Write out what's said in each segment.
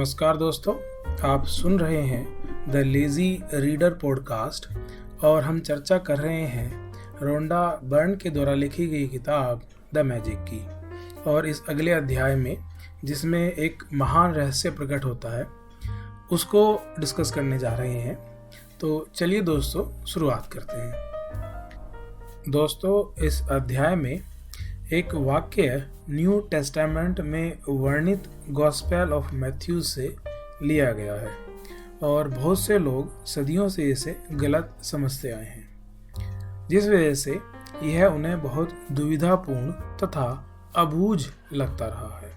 नमस्कार दोस्तों, आप सुन रहे हैं द लेज़ी रीडर पॉडकास्ट और हम चर्चा कर रहे हैं रोंडा बर्न के द्वारा लिखी गई किताब द मैजिक की। और इस अगले अध्याय में जिसमें एक महान रहस्य प्रकट होता है उसको डिस्कस करने जा रहे हैं। तो चलिए दोस्तों शुरुआत करते हैं। दोस्तों, इस अध्याय में एक वाक्य न्यू टेस्टामेंट में वर्णित गॉस्पेल ऑफ मैथ्यू से लिया गया है और बहुत से लोग सदियों से इसे गलत समझते आए हैं, जिस वजह से यह उन्हें बहुत दुविधापूर्ण तथा अबूझ लगता रहा है।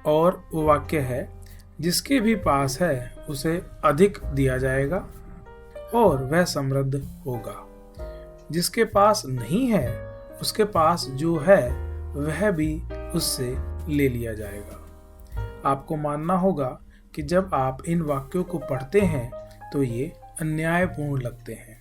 और वो वाक्य है, जिसके भी पास है उसे अधिक दिया जाएगा और वह समृद्ध होगा, जिसके पास नहीं है उसके पास जो है वह भी उससे ले लिया जाएगा। आपको मानना होगा कि जब आप इन वाक्यों को पढ़ते हैं तो ये अन्यायपूर्ण लगते हैं।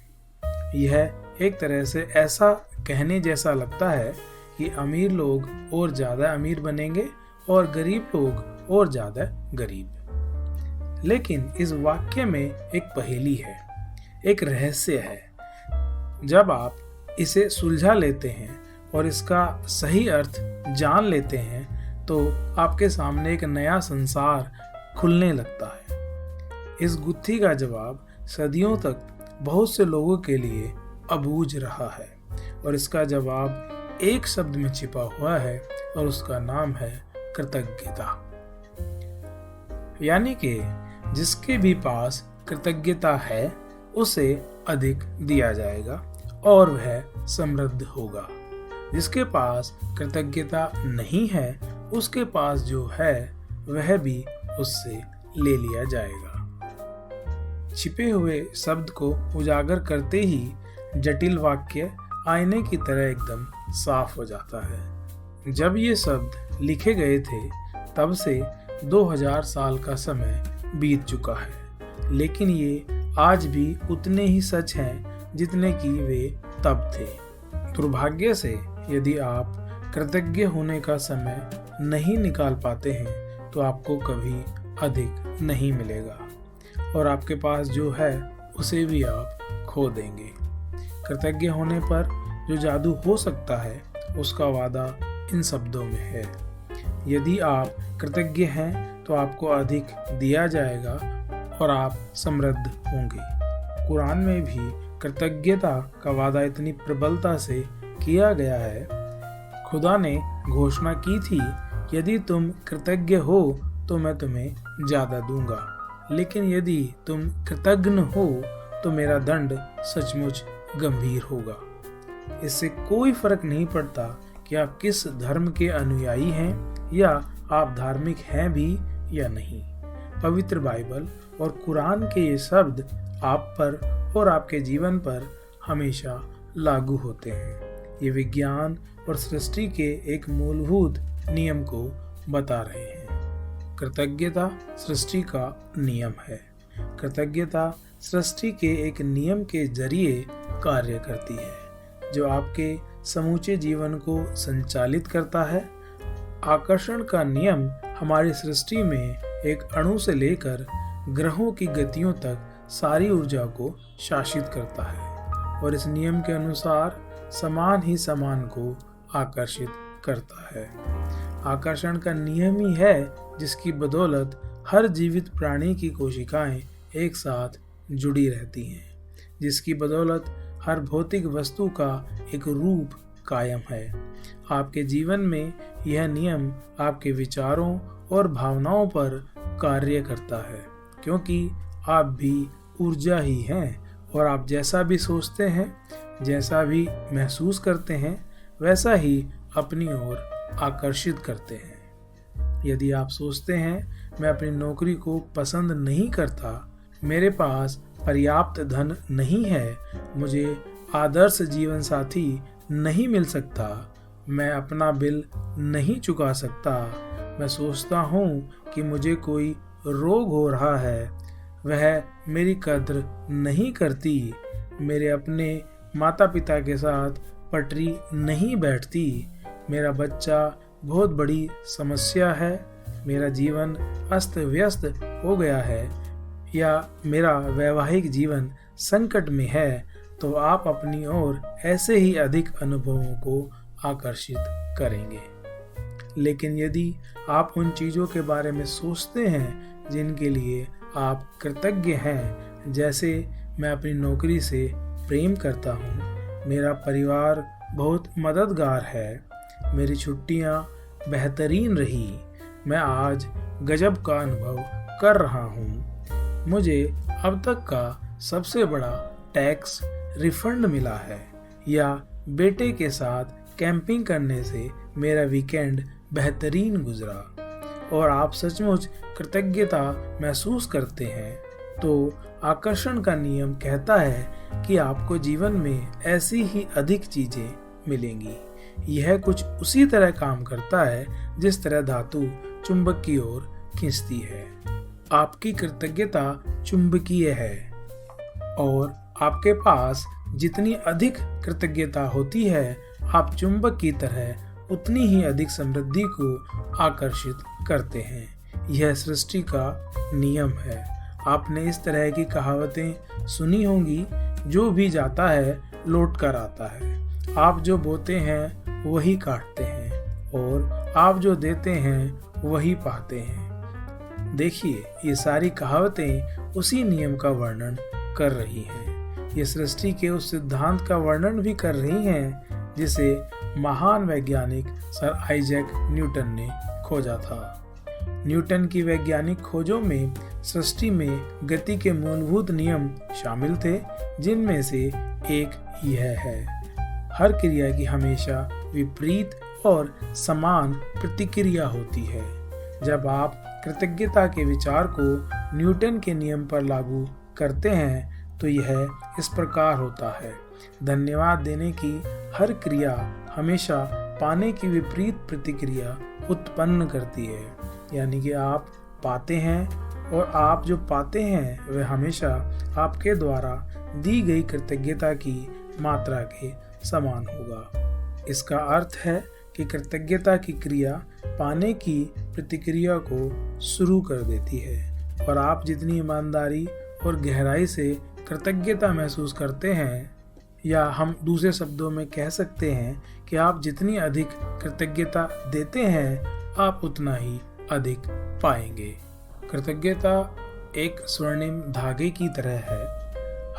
यह एक तरह से ऐसा कहने जैसा लगता है कि अमीर लोग और ज़्यादा अमीर बनेंगे और गरीब लोग और ज़्यादा गरीब। लेकिन इस वाक्य में एक पहेली है, एक रहस्य है। जब आप इसे सुलझा लेते हैं और इसका सही अर्थ जान लेते हैं तो आपके सामने एक नया संसार खुलने लगता है। इस गुत्थी का जवाब सदियों तक बहुत से लोगों के लिए अबूझ रहा है और इसका जवाब एक शब्द में छिपा हुआ है और उसका नाम है कृतज्ञता। यानी कि जिसके भी पास कृतज्ञता है उसे अधिक दिया जाएगा और वह समृद्ध होगा। जिसके पास कृतज्ञता नहीं है उसके पास जो है वह भी उससे ले लिया जाएगा। छिपे हुए शब्द को उजागर करते ही जटिल वाक्य आईने की तरह एकदम साफ हो जाता है। जब ये शब्द लिखे गए थे तब से 2000 साल का समय बीत चुका है, लेकिन ये आज भी उतने ही सच हैं जितने कि वे तब थे। दुर्भाग्य से यदि आप कृतज्ञ होने का समय नहीं निकाल पाते हैं तो आपको कभी अधिक नहीं मिलेगा और आपके पास जो है उसे भी आप खो देंगे। कृतज्ञ होने पर जो जादू हो सकता है उसका वादा इन शब्दों में है, यदि आप कृतज्ञ हैं तो आपको अधिक दिया जाएगा और आप समृद्ध होंगे। कुरान में भी कृतज्ञता का वादा इतनी प्रबलता से किया गया है। खुदा ने घोषणा की थी, यदि तुम कृतज्ञ हो तो मैं तुम्हें ज्यादा दूंगा, लेकिन यदि तुम कृतज्ञ हो तो मेरा दंड सचमुच गंभीर होगा। इससे कोई फर्क नहीं पड़ता कि आप किस धर्म के अनुयायी हैं या आप धार्मिक हैं भी या नहीं। पवित्र बाइबल और कुरान के ये शब्द आप पर और आपके जीवन पर हमेशा लागू होते हैं। ये विज्ञान और सृष्टि के एक मूलभूत नियम को बता रहे हैं। कृतज्ञता सृष्टि का नियम है। कृतज्ञता सृष्टि के एक नियम के जरिए कार्य करती है जो आपके समूचे जीवन को संचालित करता है। आकर्षण का नियम हमारी सृष्टि में एक अणु से लेकर ग्रहों की गतियों तक सारी ऊर्जा को शासित करता है और इस नियम के अनुसार समान ही समान को आकर्षित करता है। आकर्षण का नियम ही है जिसकी बदौलत हर जीवित प्राणी की कोशिकाएं एक साथ जुड़ी रहती हैं, जिसकी बदौलत हर भौतिक वस्तु का एक रूप कायम है। आपके जीवन में यह नियम आपके विचारों और भावनाओं पर कार्य करता है, क्योंकि आप भी ऊर्जा ही हैं और आप जैसा भी सोचते हैं, जैसा भी महसूस करते हैं, वैसा ही अपनी ओर आकर्षित करते हैं। यदि आप सोचते हैं मैं अपनी नौकरी को पसंद नहीं करता, मेरे पास पर्याप्त धन नहीं है, मुझे आदर्श जीवन साथी नहीं मिल सकता, मैं अपना बिल नहीं चुका सकता, मैं सोचता हूँ कि मुझे कोई रोग हो रहा है, वह मेरी कद्र नहीं करती, मेरे अपने माता पिता के साथ पटरी नहीं बैठती, मेरा बच्चा बहुत बड़ी समस्या है, मेरा जीवन अस्त व्यस्त हो गया है या मेरा वैवाहिक जीवन संकट में है, तो आप अपनी ओर ऐसे ही अधिक अनुभवों को आकर्षित करेंगे। लेकिन यदि आप उन चीज़ों के बारे में सोचते हैं जिनके लिए आप कृतज्ञ हैं, जैसे मैं अपनी नौकरी से प्रेम करता हूँ, मेरा परिवार बहुत मददगार है, मेरी छुट्टियाँ बेहतरीन रही, मैं आज गजब का अनुभव कर रहा हूँ, मुझे अब तक का सबसे बड़ा टैक्स रिफंड मिला है, या बेटे के साथ कैंपिंग करने से मेरा वीकेंड बेहतरीन गुजरा, और आप सचमुच कृतज्ञता महसूस करते हैं, तो आकर्षण का नियम कहता है कि आपको जीवन में ऐसी ही अधिक चीजें मिलेंगी। यह कुछ उसी तरह काम करता है जिस तरह धातु चुंबक की ओर खींचती है। आपकी कृतज्ञता चुंबकीय है, और आपके पास जितनी अधिक कृतज्ञता होती है, आप चुंबक की तरह उतनी ही अधिक समृद्धि को आकर्षित करते हैं। यह सृष्टि का नियम है। आपने इस तरह की कहावतें सुनी होंगी, जो भी जाता है लौट कर आता है, आप जो बोते हैं वही काटते हैं, और आप जो देते हैं वही पाते हैं। देखिए, ये सारी कहावतें उसी नियम का वर्णन कर रही हैं। ये सृष्टि के उस सिद्धांत का वर्णन भी कर रही हैं जिसे महान वैज्ञानिक सर आइजैक न्यूटन ने खोजा था। न्यूटन की वैज्ञानिक खोजों में सृष्टि में गति के मूलभूत नियम शामिल थे, जिनमें से एक यह है: हर क्रिया की हमेशा विपरीत और समान प्रतिक्रिया होती है। जब आप कृतज्ञता के विचार को न्यूटन के नियम पर लागू करते हैं तो यह इस प्रकार होता है: धन्यवाद देने की हर क्रिया हमेशा पाने की विपरीत प्रतिक्रिया उत्पन्न करती है। यानी कि आप पाते हैं, और आप जो पाते हैं वह हमेशा आपके द्वारा दी गई कृतज्ञता की मात्रा के समान होगा। इसका अर्थ है कि कृतज्ञता की क्रिया पाने की प्रतिक्रिया को शुरू कर देती है, और आप जितनी ईमानदारी और गहराई से कृतज्ञता महसूस करते हैं, या हम दूसरे शब्दों में कह सकते हैं कि आप जितनी अधिक कृतज्ञता देते हैं, आप उतना ही अधिक पाएंगे। कृतज्ञता एक स्वर्णिम धागे की तरह है।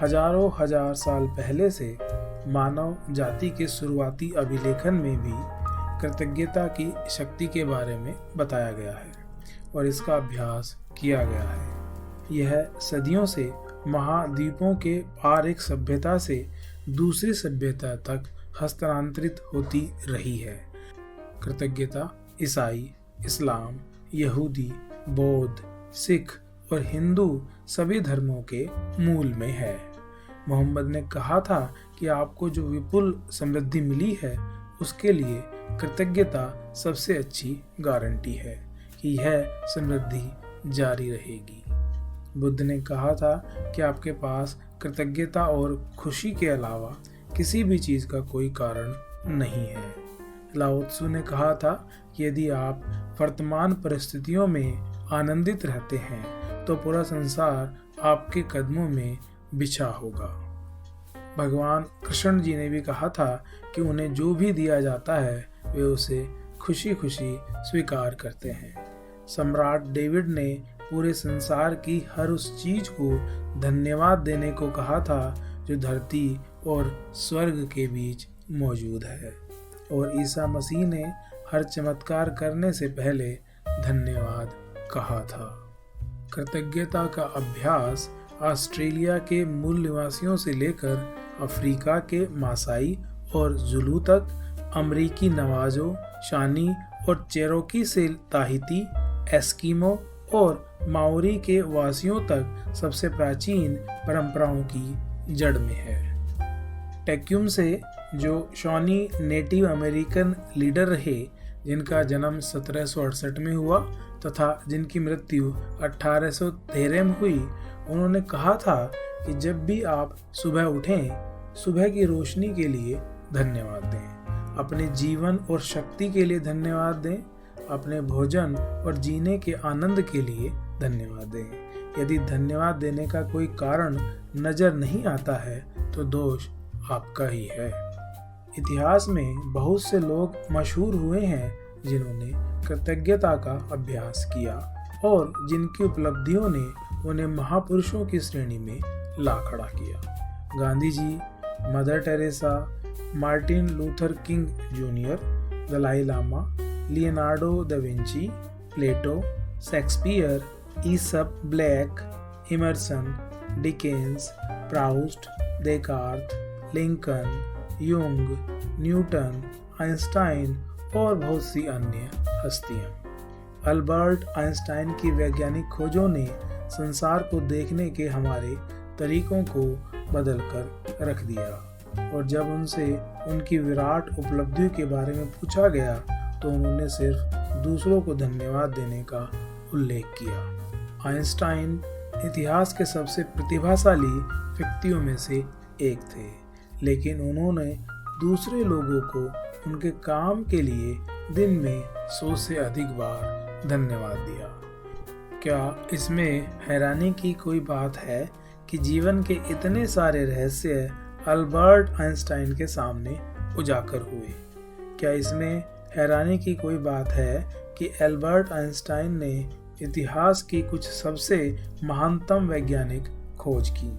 हजारों हजार साल पहले से मानव जाति के शुरुआती अभिलेखन में भी कृतज्ञता की शक्ति के बारे में बताया गया है और इसका अभ्यास किया गया है। यह सदियों से महाद्वीपों के पार एक सभ्यता से दूसरी सभ्यता तक हस्तांतरित होती रही है। कृतज्ञता ईसाई, इस्लाम, यहूदी, बौद्ध, सिख और हिंदू सभी धर्मों के मूल में है। मोहम्मद ने कहा था कि आपको जो विपुल समृद्धि मिली है उसके लिए कृतज्ञता सबसे अच्छी गारंटी है कि यह समृद्धि जारी रहेगी। बुद्ध ने कहा था कि आपके पास कृतज्ञता और खुशी के अलावा किसी भी चीज का कोई कारण नहीं है। लाओ त्सु ने कहा था कि यदि आप वर्तमान परिस्थितियों में आनंदित रहते हैं तो पूरा संसार आपके कदमों में बिछा होगा। भगवान कृष्ण जी ने भी कहा था कि उन्हें जो भी दिया जाता है वे उसे खुशी खुशी स्वीकार करते हैं। सम्राट डेविड ने पूरे संसार की हर उस चीज को धन्यवाद देने को कहा था जो धरती और स्वर्ग के बीच मौजूद है, और ईसा मसीह ने हर चमत्कार करने से पहले धन्यवाद कहा था। कृतज्ञता का अभ्यास ऑस्ट्रेलिया के मूल निवासियों से लेकर अफ्रीका के मासाई और जुलू तक, अमरीकी नवाजो, शानी और चेरोकी से ताहिती, एस्किमो और माओरी के वासियों तक सबसे प्राचीन परंपराओं की जड़ में है। टेक्युम से, जो शॉनी नेटिव अमेरिकन लीडर रहे जिनका जन्म 1768 में हुआ तथा जिनकी मृत्यु 1813 में हुई, उन्होंने कहा था कि जब भी आप सुबह उठें, सुबह की रोशनी के लिए धन्यवाद दें, अपने जीवन और शक्ति के लिए धन्यवाद दें, अपने भोजन और जीने के आनंद के लिए धन्यवाद दें। यदि धन्यवाद देने का कोई कारण नजर नहीं आता है तो दोष आपका ही है। इतिहास में बहुत से लोग मशहूर हुए हैं जिन्होंने कृतज्ञता का अभ्यास किया और जिनकी उपलब्धियों ने उन्हें महापुरुषों की श्रेणी में ला खड़ा किया। Gandhi ji, Mother Teresa, Martin Luther King Junior, Dalai Lama, Leonardo da Vinci, Plato, Shakespeare, Aesop Blake, Emerson, Dickens, Proust, Descartes, Lincoln, Jung, Newton, Einstein और बहुत सी अन्य हस्तियां। अल्बर्ट आइंस्टाइन की वैज्ञानिक खोजों ने संसार को देखने के हमारे तरीकों को बदल कर रख दिया और जब उनसे उनकी विराट उपलब्धियों के बारे में पूछा गया तो उन्होंने सिर्फ दूसरों को धन्यवाद देने का उल्लेख किया। आइंस्टाइन इतिहास के सबसे प्रतिभाशाली व्यक्तियों में से एक थे, लेकिन उन्होंने दूसरे लोगों को उनके काम के लिए दिन में 100 से अधिक बार धन्यवाद दिया। क्या इसमें हैरानी की कोई बात है कि जीवन के इतने सारे रहस्य अल्बर्ट आइंस्टाइन के सामने उजागर हुए? क्या इसमें हैरानी की कोई बात है कि अल्बर्ट आइंस्टाइन ने इतिहास की कुछ सबसे महानतम वैज्ञानिक खोज की?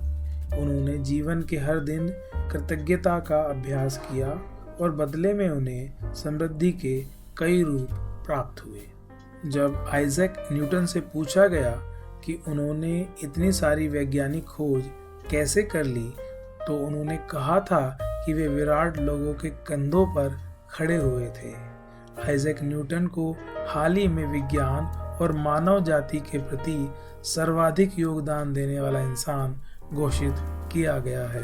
उन्होंने जीवन के हर दिन कृतज्ञता का अभ्यास किया और बदले में उन्हें समृद्धि के कई रूप प्राप्त हुए। जब आइजैक न्यूटन से पूछा गया कि उन्होंने इतनी सारी वैज्ञानिक खोज कैसे कर ली तो उन्होंने कहा था कि वे विराट लोगों के कंधों पर खड़े हुए थे। आइजैक न्यूटन को हाल ही में विज्ञान और मानव जाति के प्रति सर्वाधिक योगदान देने वाला इंसान घोषित किया गया है,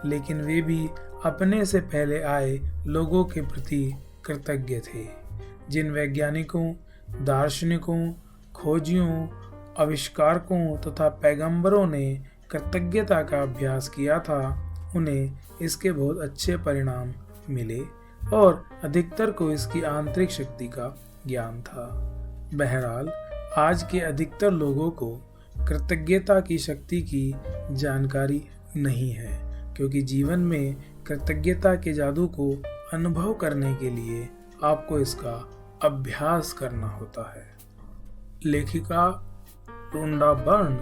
लेकिन वे भी अपने से पहले आए लोगों के प्रति कृतज्ञ थे। जिन वैज्ञानिकों, दार्शनिकों, खोजियों, आविष्कारकों तथा पैगंबरों ने कृतज्ञता का अभ्यास किया था उन्हें इसके बहुत अच्छे परिणाम मिले और अधिकतर को इसकी आंतरिक शक्ति का ज्ञान था। बहरहाल आज के अधिकतर लोगों को कृतज्ञता की शक्ति की जानकारी नहीं है, क्योंकि जीवन में कृतज्ञता के जादू को अनुभव करने के लिए आपको इसका अभ्यास करना होता है। लेखिका रोंडा बर्न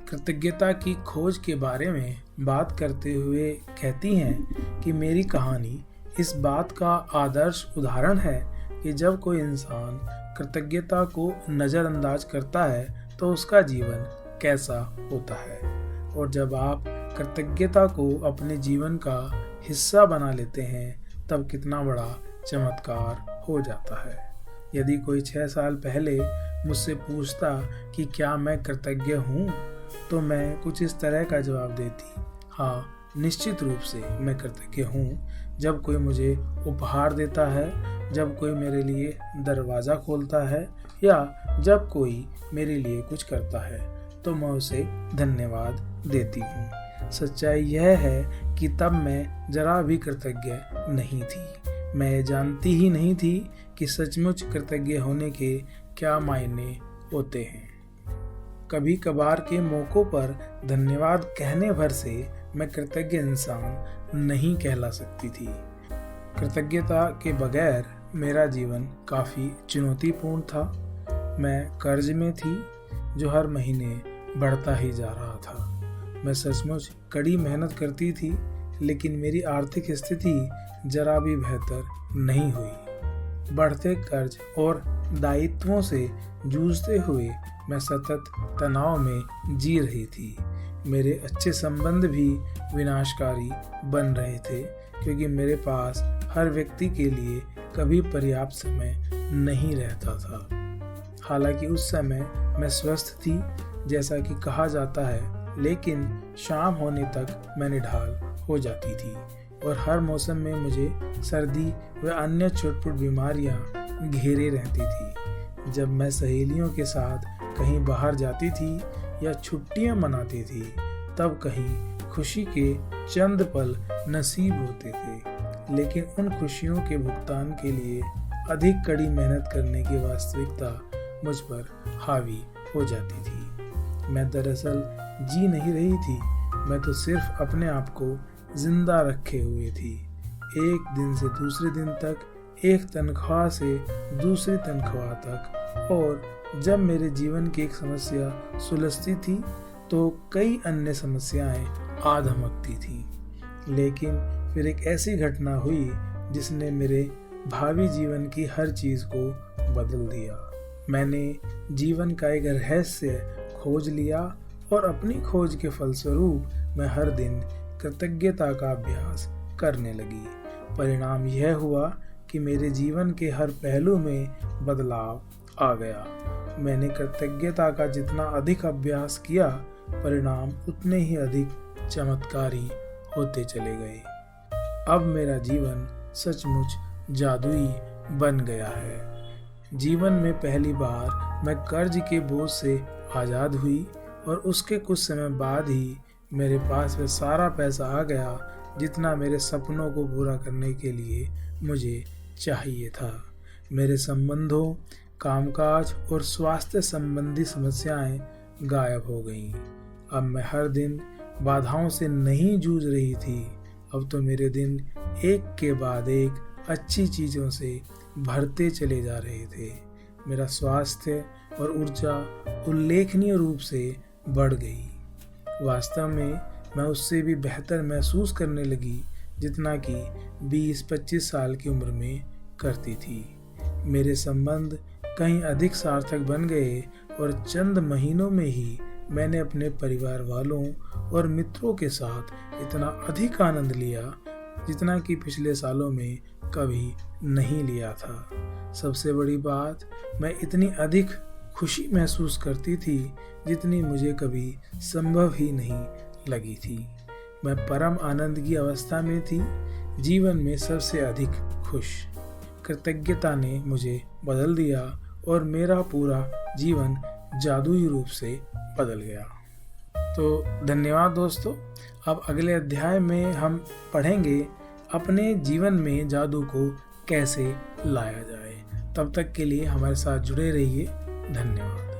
कृतज्ञता की खोज के बारे में बात करते हुए कहती हैं कि मेरी कहानी इस बात का आदर्श उदाहरण है कि जब कोई इंसान कृतज्ञता को नज़रअंदाज करता है तो उसका जीवन कैसा होता है, और जब आप कृतज्ञता को अपने जीवन का हिस्सा बना लेते हैं तब कितना बड़ा चमत्कार हो जाता है। यदि कोई 6 साल पहले मुझसे पूछता कि क्या मैं कृतज्ञ हूँ तो मैं कुछ इस तरह का जवाब देती, हाँ निश्चित रूप से मैं कृतज्ञ हूँ। जब कोई मुझे उपहार देता है, जब कोई मेरे लिए दरवाज़ा खोलता है या जब कोई मेरे लिए कुछ करता है तो मैं उसे धन्यवाद देती हूँ। सच्चाई यह है कि तब मैं जरा भी कृतज्ञ नहीं थी। मैं जानती ही नहीं थी कि सचमुच कृतज्ञ होने के क्या मायने होते हैं। कभी कभार के मौक़ों पर धन्यवाद कहने भर से मैं कृतज्ञ इंसान नहीं कहला सकती थी। कृतज्ञता के बगैर मेरा जीवन काफ़ी चुनौतीपूर्ण था। मैं कर्ज में थी जो हर महीने बढ़ता ही जा रहा था। मैं सचमुच कड़ी मेहनत करती थी, लेकिन मेरी आर्थिक स्थिति जरा भी बेहतर नहीं हुई। बढ़ते कर्ज और दायित्वों से जूझते हुए मैं सतत तनाव में जी रही थी। मेरे अच्छे संबंध भी विनाशकारी बन रहे थे, क्योंकि मेरे पास हर व्यक्ति के लिए कभी पर्याप्त समय नहीं रहता था। हालांकि उस समय मैं स्वस्थ थी जैसा कि कहा जाता है, लेकिन शाम होने तक मैं निढाल हो जाती थी और हर मौसम में मुझे सर्दी व अन्य छोटी बीमारियां घेरे रहती थी। जब मैं सहेलियों के साथ कहीं बाहर जाती थी या छुट्टियां मनाती थी तब कहीं खुशी के चंद पल नसीब होते थे, लेकिन उन खुशियों के भुगतान के लिए अधिक कड़ी मेहनत करने की वास्तविकता मुझ पर हावी हो जाती थी। मैं दरअसल जी नहीं रही थी, मैं तो सिर्फ अपने आप को जिंदा रखे हुए थी। एक दिन से दूसरे दिन तक, एक तनख्वाह से दूसरी तनख्वाह तक, और जब मेरे जीवन की एक समस्या सुलझती थी तो कई अन्य समस्याएं आ धमकती थी। लेकिन फिर एक ऐसी घटना हुई जिसने मेरे भावी जीवन की हर चीज को बदल दिया। मैंने जीवन का एक रहस्य खोज लिया और अपनी खोज के फलस्वरूप मैं हर दिन कृतज्ञता का अभ्यास करने लगी। परिणाम यह हुआ कि मेरे जीवन के हर पहलू में बदलाव आ गया। मैंने कृतज्ञता का जितना अधिक अभ्यास किया, परिणाम उतने ही अधिक चमत्कारी होते चले गए। अब मेरा जीवन सचमुच जादुई बन गया है। जीवन में पहली बार मैं कर्ज के बोझ से आज़ाद हुई और उसके कुछ समय बाद ही मेरे पास वह सारा पैसा आ गया जितना मेरे सपनों को पूरा करने के लिए मुझे चाहिए था। मेरे संबंधों, कामकाज और स्वास्थ्य संबंधी समस्याएं गायब हो गईं। अब मैं हर दिन बाधाओं से नहीं जूझ रही थी। अब तो मेरे दिन एक के बाद एक अच्छी चीज़ों से भरते चले जा रहे थे। मेरा स्वास्थ्य और ऊर्जा उल्लेखनीय रूप से बढ़ गई। वास्तव में मैं उससे भी बेहतर महसूस करने लगी जितना कि 20-25 साल की उम्र में करती थी। मेरे संबंध कहीं अधिक सार्थक बन गए और चंद महीनों में ही मैंने अपने परिवार वालों और मित्रों के साथ इतना अधिक आनंद लिया जितना कि पिछले सालों में कभी नहीं लिया था। सबसे बड़ी बात, मैं इतनी अधिक खुशी महसूस करती थी जितनी मुझे कभी संभव ही नहीं लगी थी। मैं परम आनंद की अवस्था में थी, जीवन में सबसे अधिक खुश। कृतज्ञता ने मुझे बदल दिया और मेरा पूरा जीवन जादुई रूप से बदल गया। तो धन्यवाद दोस्तों। अब अगले अध्याय में हम पढ़ेंगे अपने जीवन में जादू को कैसे लाया जाए। तब तक के लिए हमारे साथ जुड़े रहिए। धन्यवाद।